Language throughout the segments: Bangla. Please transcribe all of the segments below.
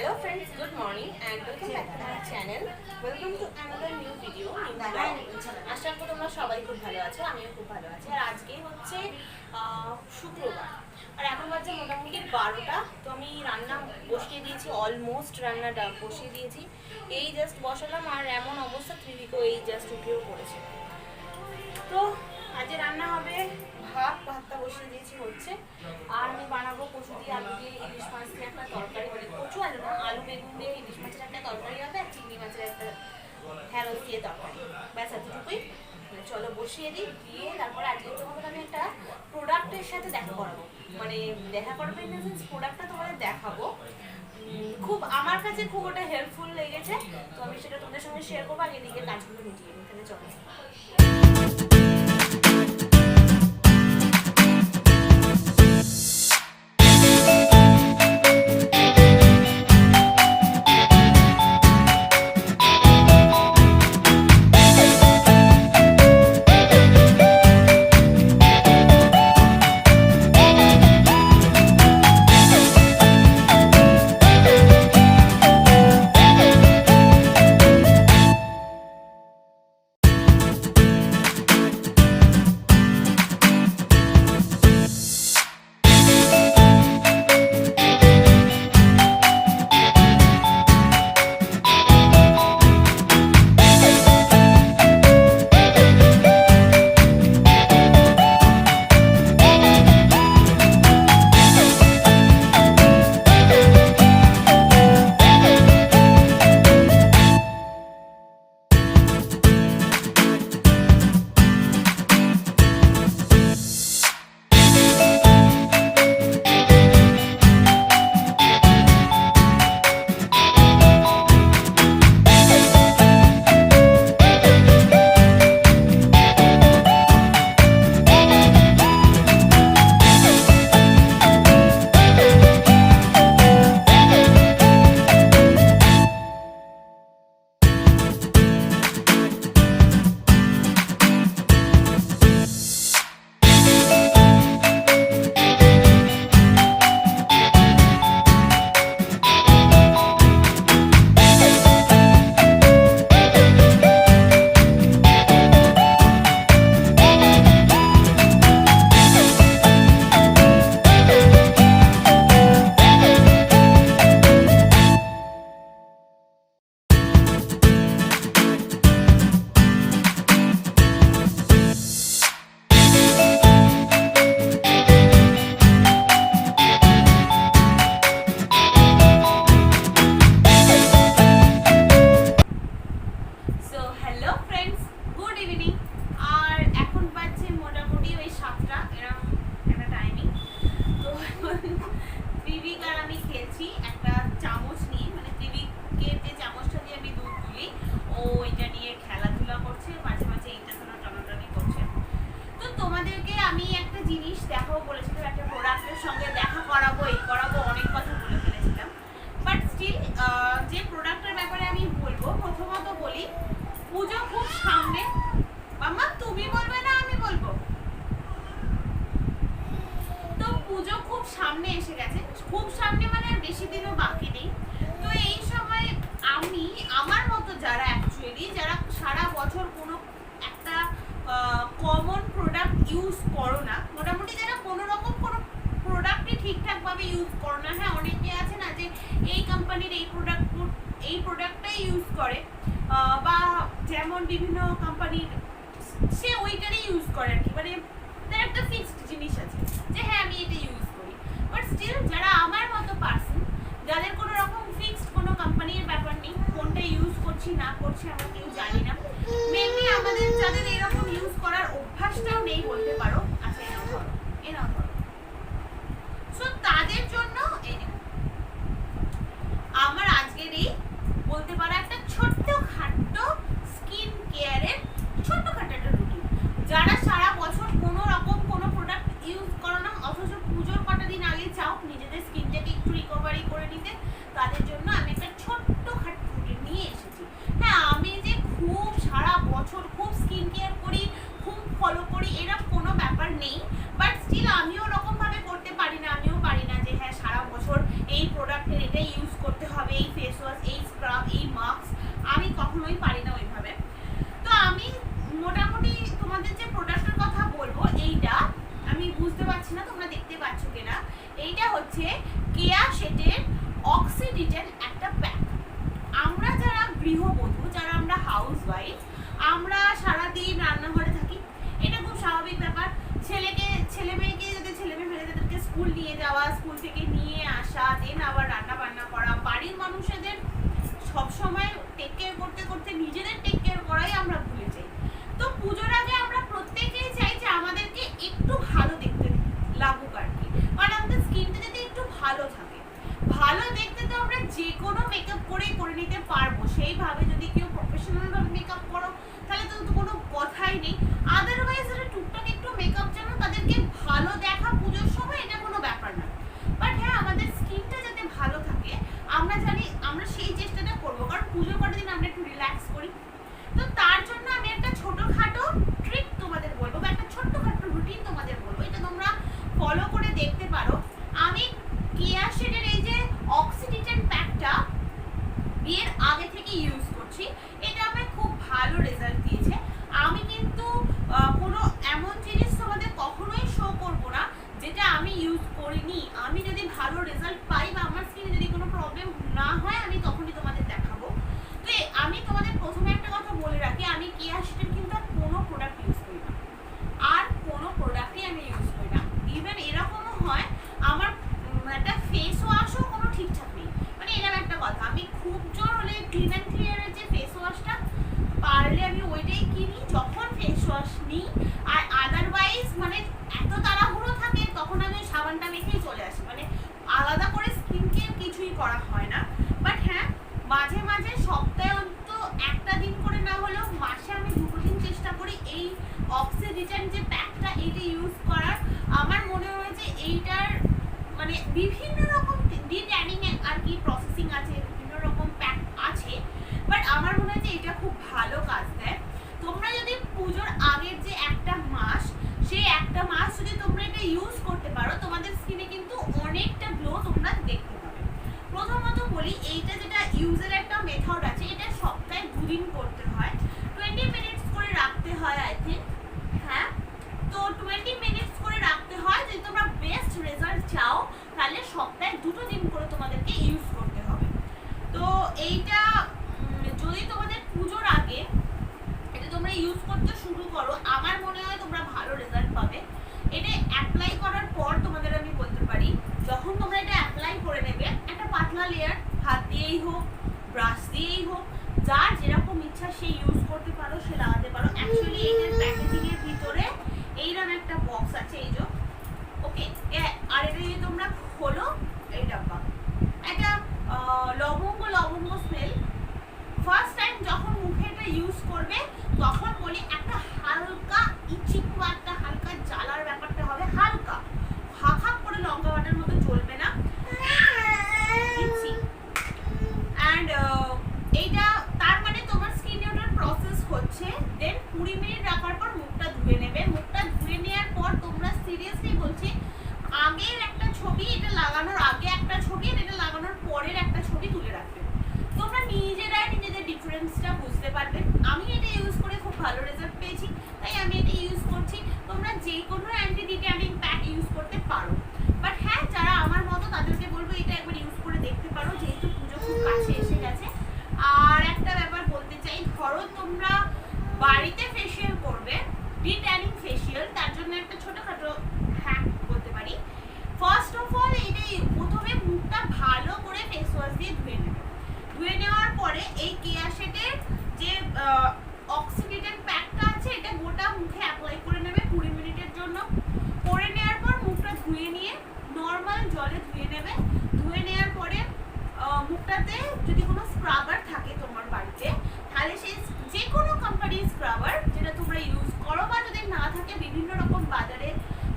Hello friends, good morning and welcome back to my channel. Welcome to another new video. আশা করি তোমরা সবাই খুব ভালো আছো, আমিও খুব ভালো আছি। আর আজকে হচ্ছে শুক্রবার আর এখন বাজে মোটামুটি 12টা। তো আমি রান্না বসিয়ে দিয়েছি, অলমোস্ট রান্নাটা বসিয়ে দিয়েছি। এই জাস্ট বসালাম আর এমন অবস্থা ত্রিবিকও এই জাস্ট উঠেও পড়েছে। তো আজকে রান্না হবে ভাতটা বসিয়ে দিয়েছি হচ্ছে। আর আমি বানাবো কচু দিয়ে আলু দিয়ে ইলিশ মাছ দিয়ে একটা তরকারি, মানে কচু আলু না, আলু বেগুন দিয়ে ইলিশ মাছের একটা তরকারি হবে আর চিংড়ি মাছের একটা ঢেঁড়স দিয়ে তরকারি, ব্যাস এতটুকুই। চলো বসিয়ে দিই, দিয়ে তারপরে আজকে তোমাদের আমি একটা প্রোডাক্টের সাথে দেখা করাবো, মানে দেখা করাবো ইন দ্য সেন্স প্রোডাক্টটা তোমাদের দেখাবো। খুব আমার কাছে খুব ওটা হেল্পফুল লেগেছে, তো আমি সেটা তোমাদের সঙ্গে শেয়ার করবো। আগে দিকে কাজগুলো মিটিয়ে নিই, তাহলে চলো। সামনে এসে গেছে, খুব সামনে মানে আর বেশি দিনও বাকি নেই। তো এই সময় আমি আমার মতো যারা অ্যাকচুয়ালি যারা সারা বছর কোনো একটা কমন প্রোডাক্ট ইউজ করো না, মোটামুটি যারা কোনো রকম কোনো প্রোডাক্টই ঠিকঠাকভাবে ইউজ করো না, হ্যাঁ অনেকে আছে না যে এই কোম্পানির এই প্রোডাক্টটাই ইউজ করে, বা যেমন বিভিন্ন কোম্পানির সে ওইটারই ইউজ করে আর কি, মানে তার একটা ফিক্সড জিনিস আছে যে হ্যাঁ আমি এটা ইউজ করি। বাট স্টিল যারা আমার মতো পার্সন, যাদের কোনো রকম ফিক্সড কোনো কোম্পানির ব্যাপার নেই, কোনটা ইউজ করছি না করছি আমরা কেউ জানি না, মেনলি আমাদের যাদের এরকম ইউজ করার অভ্যাসটাও নেই বলতে পারো, আচ্ছা এনাও ধরো, সো তাদের জন্য আমার আজকের এই বলতে পারো একটা ছোট্ট খাট্ট স্কিন কেয়ারের ছোট্টখাট্ট একটা রুটিন। যারা সারা বছর কোনো রকম কোনো প্রোডাক্ট ইউজ করো না, অথচ পুজোর কটা দিন আগে চাও নিজেদের স্কিনটাকে একটু রিকভারি করে নিতে, তাদের জন্য আমি একটা ছোট্ট খাট্ট রুটিন নিয়ে এসেছি। হ্যাঁ আমি যে খুব সারা বছর খুব স্কিন কেয়ার করি, খুব ফলো করি, এরকম কোনো ব্যাপার নেই, বাট স্টিল আমিও ওরকমভাবে করতে পারি না, আমিও পারি না যে হ্যাঁ সারা বছর এই প্রোডাক্টের এটা ইউজ করতে হবে, যে কোনো মেকআপ করে নিতে পারবো। সেইভাবে যদি কেউ প্রফেশনাল ভাবে মেকআপ করো তাহলে তো কোনো কথাই নেই। আদারওয়াইজ এটা টুকটাক একটু মেকআপ যেন তাদেরকে ভালো দেখা পুজোর সময়, এটা কোনো ব্যাপার না। বাট হ্যাঁ, আমাদের স্কিনটা যাতে ভালো থাকে আমরা জানি, আমরা সেই চেষ্টাটা করবো, কারণ পুজোর করার দিন আমরা একটু রিল্যাক্স করি। তো তার জন্য আমি একটা ছোটখাটো ট্রিক তোমাদের বলবো, বা একটা ছোট্টখাটো রুটিন তোমাদের বলবো, এটা তোমরা ফলো করে দেখতে পারো। আমি কেয়া শেডের এই যে অক্সিডিটেন্ট প্যাকটা বিয়ের আগে থেকে ইউজ করছি, এটা আমার খুব ভালো রেজাল্ট দিয়েছে। আমি কিন্তু কোনো এমন জিনিস তোমাদের কখনোই শো করবো না যেটা আমি ইউজ করিনি। আমি যদি ভালো রেজাল্ট পাই বা আমার স্কিনে যদি কোনো প্রবলেম না হয় আমি তখনই তোমাদের দেখাবো। তো আমি তোমাদের প্রথমে একটা কথা বলে রাখি, আমি কেয়া শেডের কিন্তু আর কোনো প্রোডাক্ট ইউজ করি না, আর কোনো প্রোডাক্টই আমি ইউজ করি না। ইভেন এরকমও হয় আমার একটা ফেস ওয়াশও কোনো ঠিকঠাক নেই, মানে এরকম একটা কথা। আমি খুব জোর হলে ক্লিন অ্যান্ড ক্লিয়ারের যে ফেস ওয়াশটা পারলে আমি ওইটাই কিনি যখন ফেস ওয়াশ নিই। আর আদারওয়াইজ মানে এত তাড়াহুড়ো থাকে তখন আমি সাবানটা মেখেই চলে আসি, মানে আলাদা করে স্কিন কেয়ার কিছুই করা হয় না। বাট হ্যাঁ, মাঝে মাঝে সপ্তাহে অন্তত একটা দিন করে না হলেও মাসে আমি 2 দিন চেষ্টা করি এই অক্সিডিটেন্ট যে প্যাকটা এইটা ইউজ করার। আমার মনে হয়েছে এইটার মানে বিভিন্ন রকম ডিট্যানিং আর কি প্রসেসিং আছে, বিভিন্ন রকম প্যাক আছে, বাট আমার মনে হয় যে এটা খুব ভালো কাজ দেয়। তোমরা যদি পুজোর আগের যে একটা মাস, সেই একটা মাস যদি তোমরা এটা ইউজ করতে পারো তোমাদের স্কিনে কিন্তু অনেকটা গ্লো তোমরা দেখতে পাবে। প্রথমত বলি, এইটা যেটা ইউজের একটা মেথড আছে, এটা সপ্তাহে 2 দিন করতে হয়, 20 মিনিটস করে রাখতে হয় আই থিঙ্ক। হ্যাঁ, তো 20 মিনিটস করে রাখতে হয়। যদি তোমরা বেস্ট রেজাল্ট চাও তাহলে সপ্তাহে 2 দিন করে তোমাদেরকে ইউজ করতে হবে। তো এইটা যদি তোমাদের পুজোর আগে এটা তোমরা ইউজ করতে শুরু করো, আমার মনে হয় তোমরা ভালো রেজাল্ট পাবে। এটা অ্যাপ্লাই করার পর তোমাদের আমি বলতে পারি, যখন তোমরা এটা অ্যাপ্লাই করে নেবে একটা পাতলা লেয়ার, হাত দিয়েই হোক ব্রাশ দিয়েই হোক, যার যেরকম ইচ্ছা সেই ইউজ করতে পারো, সে লাগাতে পারো। অ্যাকচুয়ালি এইটার প্যাকেজিং এর ভিতরে এইরকম একটা বক্স আছে, এই যে ওকে। আর এটা যদি তোমরা খোলো, এই ডাব্বা একটা লবঙ্গ স্মেল। ফার্স্ট টাইম যখন মুখে এটা ইউজ করবে তখন বলি একটা হালকা ইচিং বা একটা হালকা জ্বালার ব্যাপারটা হবে, হালকা হাফ করে লঙ্কা বাটার মতো জ্বলবে না, অ্যান্ড এইটা তার মানে তোমার স্কিনে ওটার প্রসেস হচ্ছে। দেন 20 মিনিট রাখার পর মুখটা ধুয়ে নেবে। মুখটা ধুয়ে নেওয়ার পর তোমরা সিরিয়াসলি বলছি, আগের একটা ছবি, এটা লাগানোর আগে একটা ছবি আর এটা লাগানোর পরের একটা ছবি তুলে রাখবে। তোমরা নিজেরাই নিজেদের ডিফারেন্সটা বুঝতে পারবে। আমি এটা ইউজ করে খুব ভালো রেজাল্ট পেয়েছি, তাই আমি এটা ইউজ করছি। তোমরা যে কোনো অ্যান্টি ডিট্যানিং প্যাক ইউজ করতে পারো, বাট হ্যাঁ, যারা আমার মতো তাদেরকে বলবো এটা একবার ইউজ করে দেখতে পারো, যেহেতু পুজো খুব কাছে এসে গেছে। আর একটা ব্যাপার বলতে চাই, ধরো তোমরা বাড়িতে ফেসিয়াল করবে, ডিট্যানিং ফেসিয়াল, তার জন্য একটা ছোটখাটো হ্যাক বলতে পারি। ফার্স্ট অফ অল এটাই প্রথমে মুখটা ভালো করে ফেস ওয়াশ দিয়ে ধুয়ে নেবে। ধুয়ে নেওয়ার পরে এই কেয়া শেডের যে অক্সিডেন্ট প্যাকটা আছে এটা গোটা মুখে অ্যাপ্লাই করে নেবে 20 মিনিটের জন্য। করে নেওয়ার পর মুখটা ধুয়ে নিয়ে নর্মাল জলে ধুয়ে নেবে। ধুয়ে নেওয়ার পরে মুখটাতে যদি কোনো স্ক্রাবার থাকে তোমার বাড়িতে, তাহলে সেই যে কোনো কোম্পানির স্ক্রাবার যেটা তোমরা ইউজ করো, বা যদি না থাকে বিভিন্ন রকম বাজারে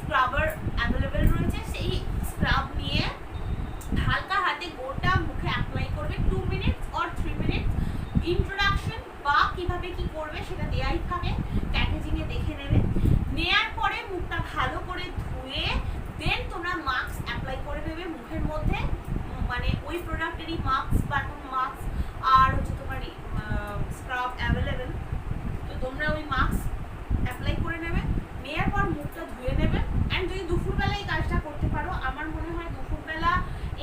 স্ক্রাবার অ্যাভেলেবেল রয়েছে, সেই স্ক্রাব নিয়ে হালকা হাতে গোটা মুখে অ্যাপ্লাই করবে 2 মিনিটস অর 3 মিনিটস। ইন্ট্রোডাকশন বা কিভাবে কি করবে সেটা দেয়াই থাকে, প্যাকেজিংয়ে দেখে নেবে। নেয়ার পরে মুখটা ভালো করে ধুয়ে দেন তোমরা মাস্ক অ্যাপ্লাই করে নেবে মুখের মধ্যে, মানে ওই প্রোডাক্টেরই মাস্ক বা এখন মাস্ক আর হচ্ছে তোমার স্ক্রাব অ্যাভেলেবেল, তো তোমরা ওই মাস্ক অ্যাপ্লাই করে নেবে। নেওয়ার পর মুখটা ধুয়ে নেবে। অ্যান্ড যদি দুপুরবেলা এই কাজটা করতে পারো, আমার মনে হয় দুপুরবেলা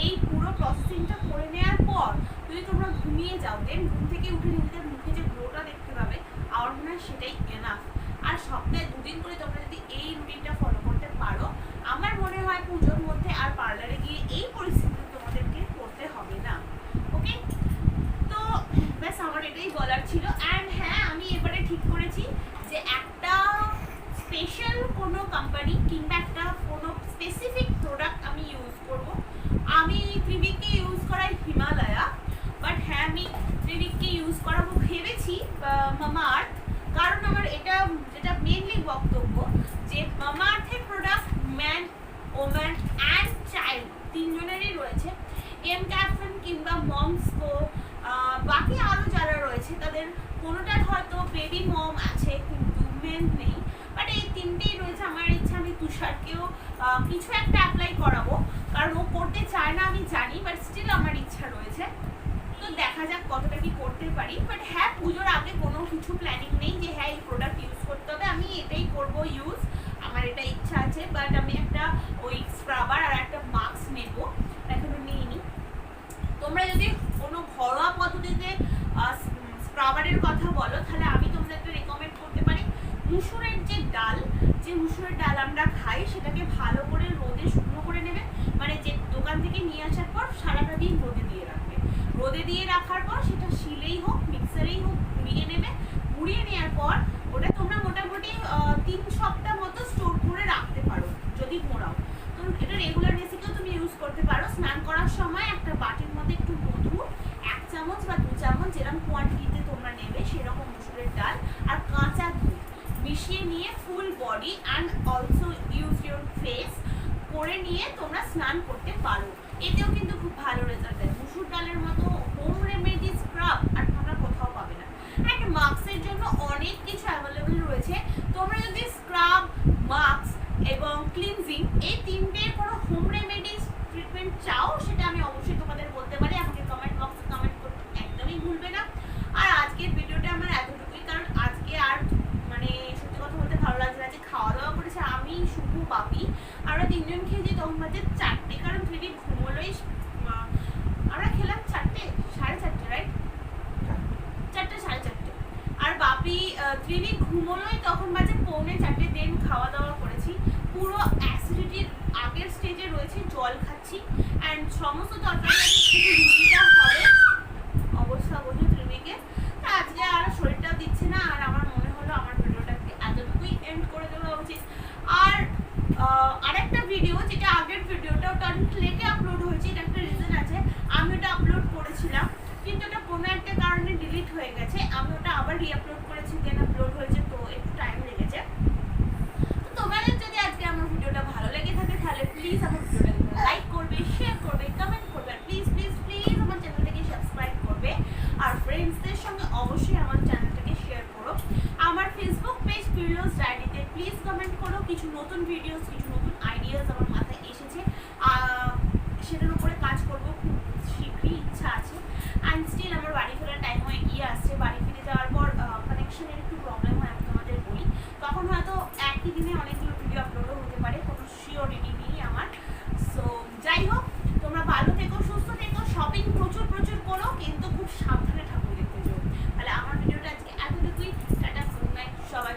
এই পুরো প্রসেসিংটা করে নেওয়ার পর যদি তোমরা ঘুমিয়ে যাও, দেন ঘুম থেকে উঠে নিজেদের মুখে যে গ্লোটা দেখতে পাবে, আমার মনে হয় সেটাই এনাফ। আর সপ্তাহে 2 দিন করে তোমরা যদি এই রুটিনটা ফলো করতে পারো, আমার মনে হয় পুজোর মধ্যে আর পার্লারে গিয়ে এই পরিস্থিতি তোমাদেরকে করতে হবে না। ওকে, তো ব্যাস আমার এটাই বলার ছিল। অ্যান্ড হ্যাঁ, আমি এবারে ঠিক করেছি যে একটা স্পেশাল কোনো কোম্পানি কিংবা একটা কোনো স্পেসিফিক প্রোডাক্ট আমি ইউজ করব। আমি ত্রিবিকে ইউজ করাই হিমালয়া, মামা আর্থ, কারণ আমার এটা যেটা মেনলি বক্তব্য যে মামা আর্থের product man, woman and child তিনজনেরই রয়েছে। এম ক্যাফিন কিংবা মমসকো, বাকি আরও যারা রয়েছে তাদের কোনোটার হয়তো বেবি মম আছে কিন্তু মেন নেই, বাট এই তিনটেই রয়েছে। আমার ইচ্ছা আমি তুষারকেও কিছু একটা অ্যাপ্লাই করাবো, কারণ ও করতে চায় না আমি জানি, বাট স্টিল আমার ইচ্ছা রয়েছে। তো দেখা যাক কতটা কি করতে পারি। বাট হ্যাঁ, পুজোর আগে কোনো কিছু প্ল্যানিং নেই যে হ্যাঁ এই প্রোডাক্ট ইউজ করতে হবে, আমি এটাই করব ইউজ, আমার এটা ইচ্ছা আছে। বাট আমি একটা ওই স্ক্রাবার আর একটা মাস্ক নেবো, এখনো নিইনি। তোমরা যদি কোনো ঘরোয়া পদ্ধতিতে স্ক্রাবারের কথা বলো তাহলে আমি তোমাদেরকে রেকমেন্ড করতে পারি মুসুরের যে ডাল, যে মুসুরের ডাল আমরা খাই সেটাকে ভালো করে রোদে শুকনো করে নেবে, মানে যে দোকান থেকে নিয়ে আসার পর সারাটা দিন রোদে দিয়ে রাখবে। রোদে দিয়ে রাখার পর সেটা শিলেই হোক মিক্সারেই হোক গুঁড়িয়ে নেবে। গুঁড়িয়ে নেওয়ার পর ওটা তোমরা মোটামুটি 3 সপ্তাহ মতো স্টোর করে রাখতে পারো যদি মোড়াও। তো এটা রেগুলার বেসিকেও তুমি ইউজ করতে পারো। স্নান করার সময় একটা বাটির মধ্যে একটু মধু 1 চামচ বা 2 চামচ যেরকম কোয়ান্টিটিতে তোমরা নেবে সেরকম মুসুরের ডাল আর কাঁচা দুধ মিশিয়ে নিয়ে full body and also use your face করে নিয়ে তোমরা স্নান করতে পারো। এতেও কিন্তু খুব ভালো রেজাল্ট দেয়। মুসুর ডালের মতো হোম রেমেডি স্ক্রাব আর তোমরা কোথাও পাবে না। একটা মাস্কের জন্য অনেক কিছু অ্যাভেলেবেল রয়েছে। তোমরা যদি স্ক্রাব, মাস্ক এবং ক্লিনজিং এই তিনটের কোনো হোম রেমেডি ট্রিটমেন্ট চাও সেটা আমি অবশ্যই তোমাদের বলতে পারি। আমাকে কমেন্ট বক্সে কমেন্ট করতে একদমই ভুলবে না। আর আজকের ভিডিওটা আমার এতটুকুই, কারণ আজকে আর মানে সত্যি কথা বলতে ভালো লাগছে না যে খাওয়া দাওয়া করেছে আমি, শুভু, বাপি, আমরা তিনজন খেয়েছি তখন বাজে 4টে, কারণ ত্রিবি ঘুমোলোই। আমরা খেলাম 4টে, 4:30, রাইট? 4টে 4:30। আর বাপি ত্রিবি ঘুমোলোই তখন বাজে 3:45। দেন খাওয়া দাওয়া করেছি, পুরো অ্যাসিডিটির আগের স্টেজে রয়েছে, জল খাচ্ছি অ্যান্ড সমস্ত তরকারি শুধু রুটিটা হবে। অবস্থা বোঝো ত্রিবিকে। আজকে আর শরীরটাও দিচ্ছে না, আর আমার মনে হলো আমার ভিডিওটাকে এতটুকুই এন্ড করে দেওয়া উচিত। আর আরেকটা ভিডিও যেটা আগের ভিডিওটা ওটা অনেক লেটে আপলোড হয়েছে, এটা একটা রিজন আছে। আমি ওটা আপলোড করেছিলাম কিন্তু ওটা কোনো একটা কারণে ডিলিট হয়ে গেছে, আমি ওটা আবার রিআপলোড করেছি, দেন আপলোড হয়েছে, তো একটু টাইম লেগেছে। তো তোমাদের যদি আজকে আমার ভিডিওটা ভালো লেগে থাকে তাহলে প্লিজ আমার ভিডিওটাকে লাইক করবে, শেয়ার করবে, কমেন্ট করবে, আর প্লিজ প্লিজ প্লিজ আমার চ্যানেলটাকে সাবস্ক্রাইব করবে। আর ফ্রেন্ডসদের সঙ্গে অবশ্যই আমার চ্যানেলটাকে শেয়ার করো। আমার ফেসবুক পেজ পিরলোস ডায়েরিতে প্লিজ কমেন্ট করো। কিছু নতুন ভিডিওস, কিছু নতুন আইডিয়াস আমার মাথায় এসেছে, সেটার উপরে কাজ করবো খুব শীঘ্রই, ইচ্ছা আছে। অ্যান্ড স্টিল আমার বাড়ি ফেরার টাইম হয়ে গিয়ে আসছে। বাড়ি ফিরে যাওয়ার পর কানেকশনের একটু প্রবলেম হয়, আমি তোমাদের বলি। তখন হয়তো একই দিনে অনেকগুলো ভিডিও আপলোডও হতে পারে, কোনো শিওরিটি নেই আমার। সো যাই হোক, তোমরা ভালো থেকো, সুস্থ থেকো, শপিং প্রচুর প্রচুর করো, কিন্তু খুব সাবধানে ঠাকুর দেখতে যাও। তাহলে আমার ভিডিওটা আজকে এতটুকুই। টাটা, গুড নাইট, সবাই।